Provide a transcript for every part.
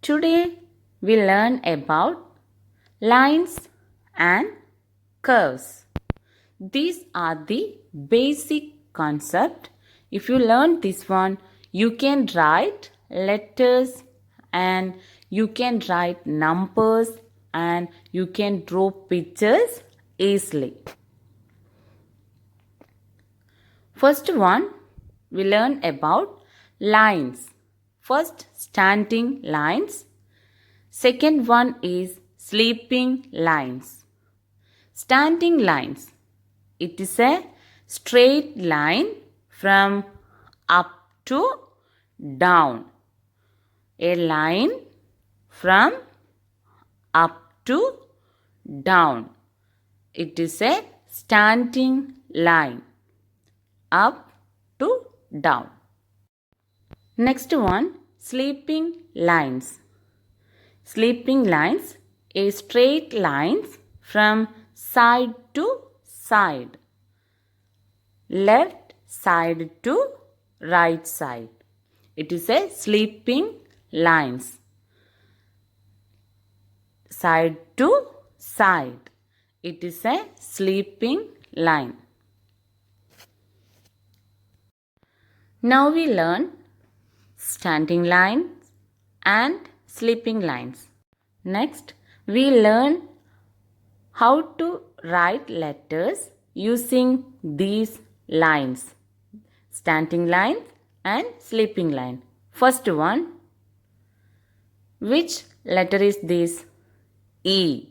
Today we learn about lines and curves. These are the basic concept. If you learn this one, you can write letters and you can write numbers and you can draw pictures easily. First one, we learn about lines. First, standing lines. Second one is sleeping lines. Standing lines. It is a straight line from up to down. A line from up to down. It is a standing line. Up to down. Next one, sleeping lines. Sleeping lines, a straight lines from side to side. Left side to right side. It is a sleeping lines. Side to side. It is a sleeping line. Now we learn standing lines and sleeping lines. Next, we learn how to write letters using these lines. Standing line and sleeping line. First one, which letter is this? E.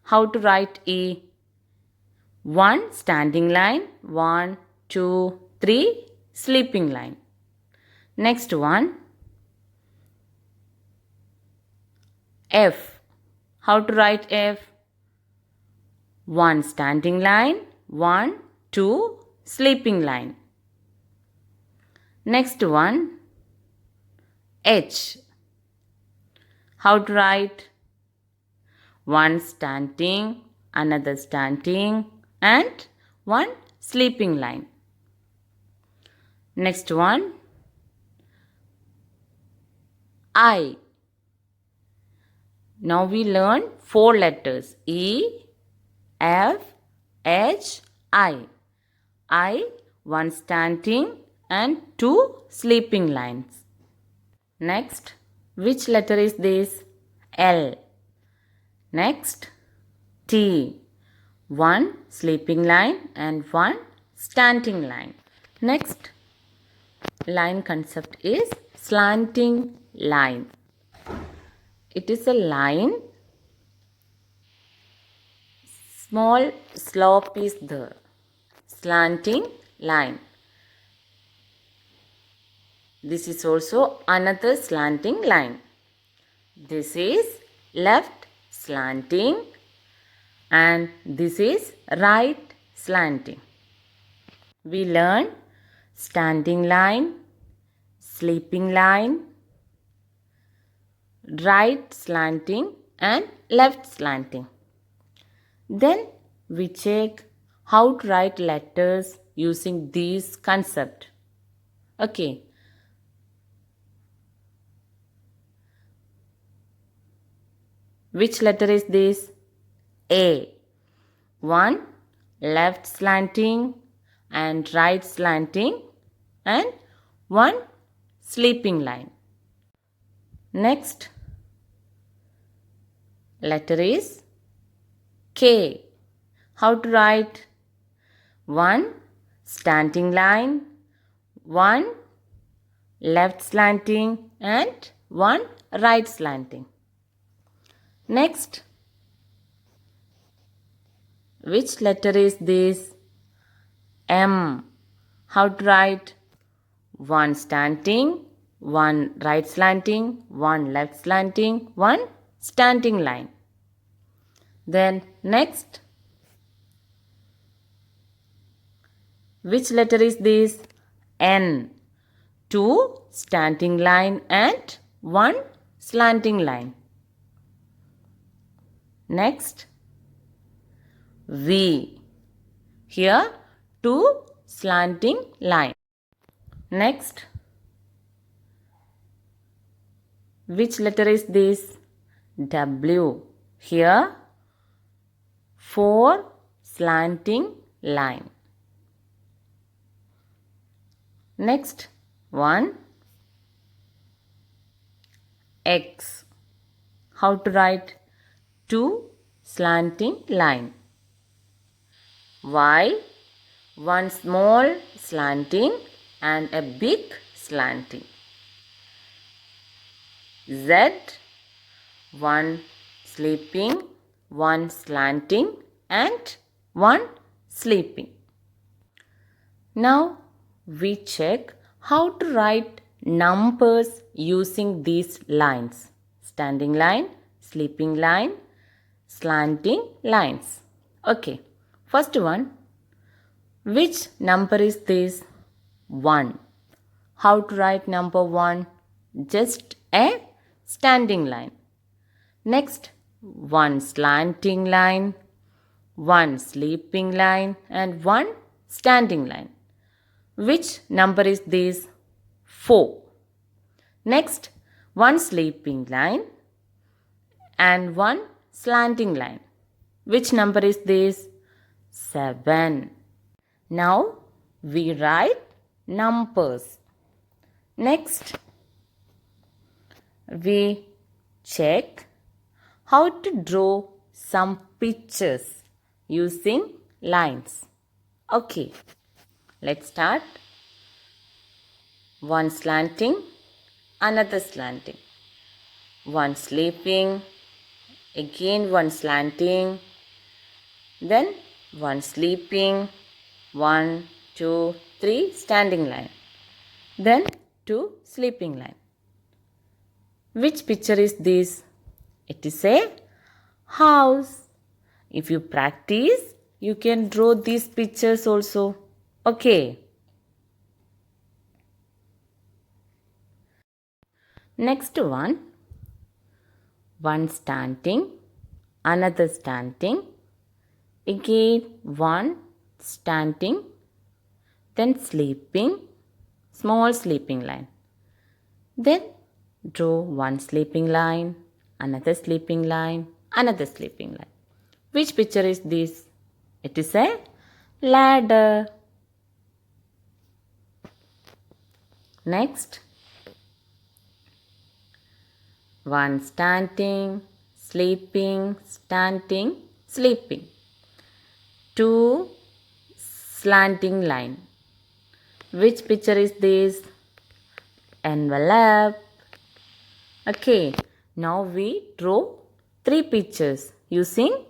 How to write E? 1 standing line, 1, 2, 3 sleeping line. Next one, F. How to write F? 1 standing line, 1, 2 sleeping line. Next one, H. How to write? 1 standing, another standing and 1 sleeping line. Next one, I. Now we learn 4 letters. E, F, H, I. I, 1 standing and 2 sleeping lines. Next, which letter is this? L. Next, T. 1 sleeping line and 1 standing line. Next, line concept is slanting line. It is a line, small slope is there. Slanting line. This is also another slanting line. This is left slanting and this is right slanting. We learn standing line, sleeping line, right slanting and left slanting. Then we check how to write letters using these concept. Okay. Which letter is this? A. 1 left slanting and right slanting and 1 sleeping line. Next letter is K. How to write? 1 standing line, 1 left slanting and 1 right slanting. Next, which letter is this? M. How to write? 1 standing, 1 right slanting, 1 left slanting, 1 standing line. Then next, which letter is this? N. 2 standing line and 1 slanting line. Next, V. Here 2 slanting line. Next, Which letter is this? W. Here, 4 slanting line. Next one, X. How to write? 2 slanting line. Y, 1 small slanting and a big slanting. Z, 1 sleeping, 1 slanting and 1 sleeping. Now we check how to write numbers using these lines. Standing line, sleeping line, slanting lines. Okay, first one. Which number is this? 1. How to write number 1? Just a standing line. Next, 1 slanting line, 1 sleeping line and 1 standing line. Which number is this? 4. Next, 1 sleeping line and 1 slanting line. Which number is this? 7. Now we write numbers. Next, we check how to draw some pictures using lines. Okay, let's start. 1 slanting, another slanting. 1 sleeping, again 1 slanting, then 1 sleeping, 1, 2, 3 standing line, then 2 sleeping line. Which picture is this? It is a house. If you practice, you can draw these pictures also. Okay. Next one. 1 standing, another standing, again 1 standing, then sleeping, small sleeping line. Then draw 1 sleeping line, another sleeping line, another sleeping line. Which picture is this? It is a ladder. Next, 1 standing, sleeping, standing, sleeping. 2 slanting line. Which picture is this? Envelope. Okay, now we draw 3 pictures using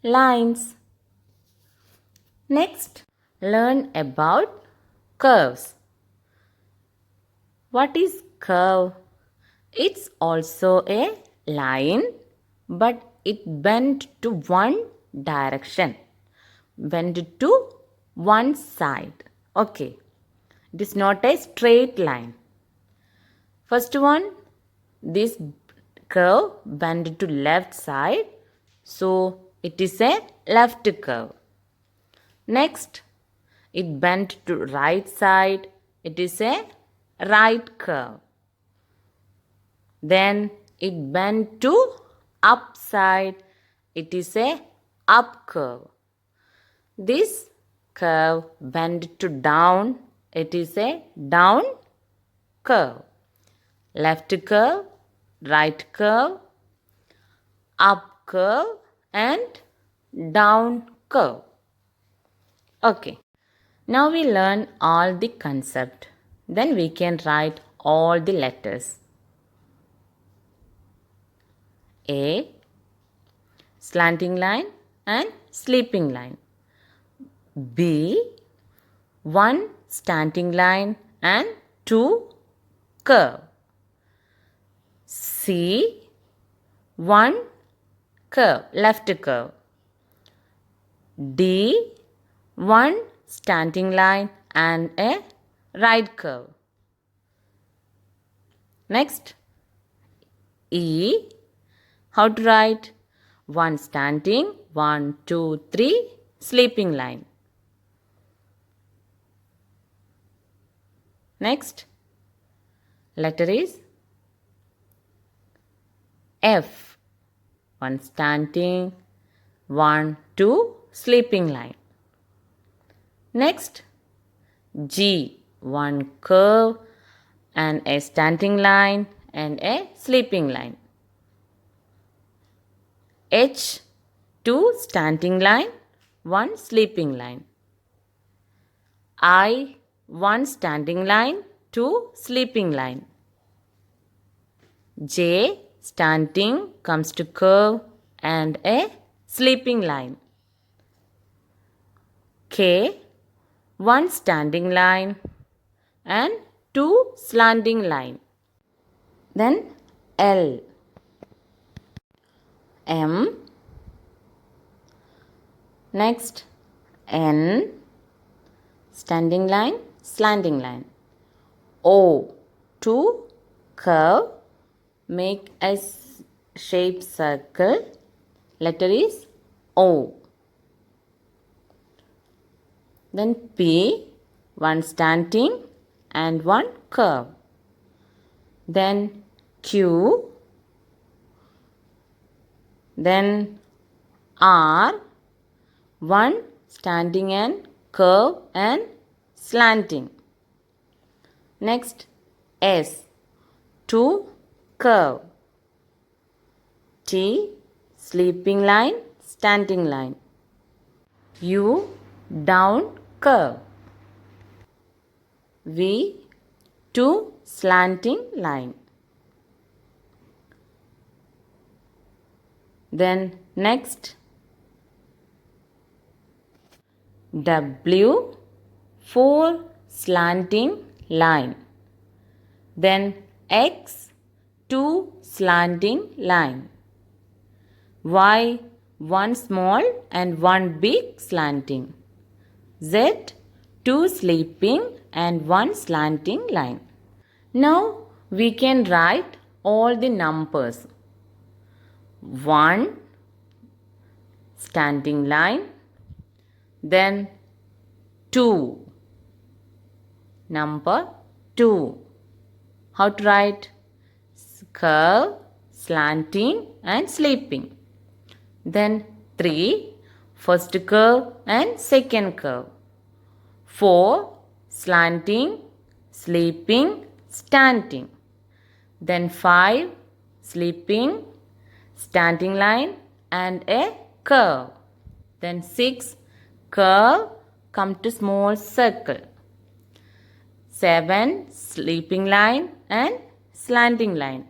lines. Next, learn about curves. What is curve? It's also a line, but it bends to one direction. Bend to one side. Okay, it is not a straight line. First one, this curve bend to left side, so it is a left curve. Next, it bent to right side, it is a right curve. Then it bent to up side, it is a up curve. This curve bend to down, it is a down curve. Left curve, right curve, up curve and down curve. Okay, now we learn all the concept. Then we can write all the letters. A, slanting line and sleeping line. B, 1 standing line and 2 curve. C, 1 curve, left curve. D, 1 standing line and a right curve. Next, E, how to write? 1 standing, 1, 2, 3 sleeping line. Next, letter is F. One standing, 1, 2 sleeping line. Next, G. One curve and a standing line and a sleeping line. H. Two standing line, one sleeping line. I. One standing line, two sleeping line. J. Standing comes to curve and a sleeping line. K. One standing line and two slanting line. Then L. M. Next N. Standing line, slanting line. O. Two curve, make a shape circle. Letter is O. Then P. One standing and one curve. Then Q. Then R. One standing and curve and slanting. Next S. Two curve. T. Sleeping line, standing line. U. Down curve. V. Two slanting line. Then next W. Four slanting line. Then X. Two slanting line. Y. One small and one big slanting. Z. Two sleeping and one slanting line. Now we can write all the numbers. 1 standing line, then 2, number 2. How to write? Curve, slanting and sleeping. Then 3, first curve and second curve. 4, slanting, sleeping, standing. Then 5, sleeping, standing line and a curve. Then 6, curve, come to small circle. 7, sleeping line and slanting line.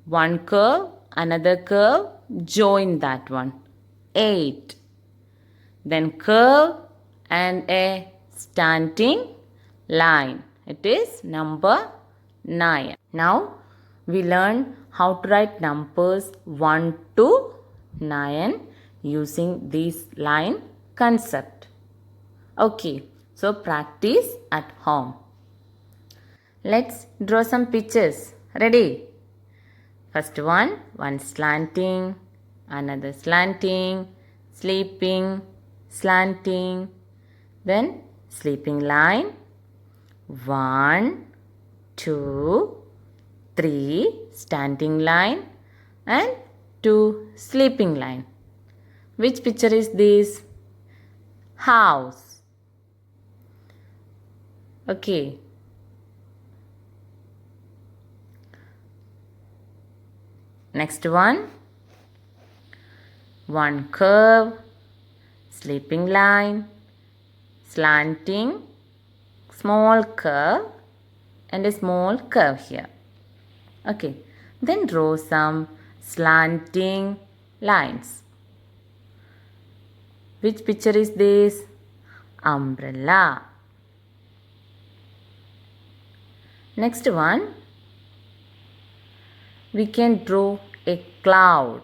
One curve, another curve, join that one. 8. Then curve and a standing line. It is number 9. Now we learn how to write numbers 1 to 9 using this line concept. Okay, so practice at home. Let's draw some pictures. Ready? First one slanting, another slanting, sleeping, slanting, then sleeping line. 1, 2, 3 standing line and 2 sleeping line. Which picture is this? House. Okay. Next one curve, sleeping line, slanting, small curve and a small curve here. Okay, then draw some slanting lines. Which picture is this? Umbrella. Next one, we can draw a cloud.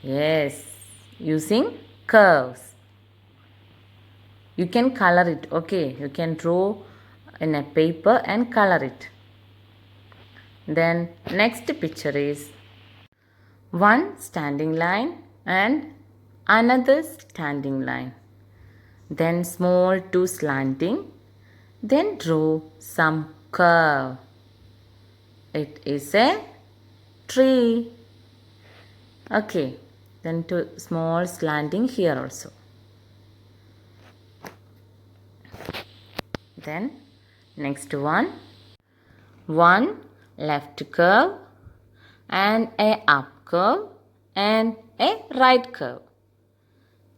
Yes, using curves. You can color it, okay? You can draw in a paper and color it. Then next picture is one standing line and another standing line. Then small 2 slanting. Then draw some curve. It is a tree. Okay, then to small slanting here also. Then next one left curve and a up curve and a right curve.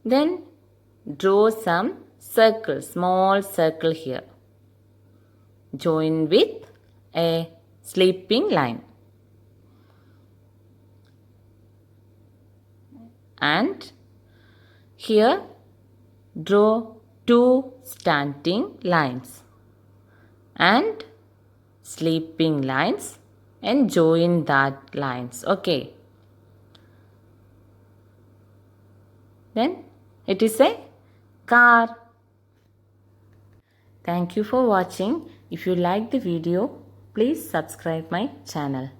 Then draw some circle, small circle here. Join with a sleeping line. And here draw 2 standing lines and sleeping lines and join that lines. Okay. Then it is a car. Thank you for watching. If you like the video, please subscribe my channel.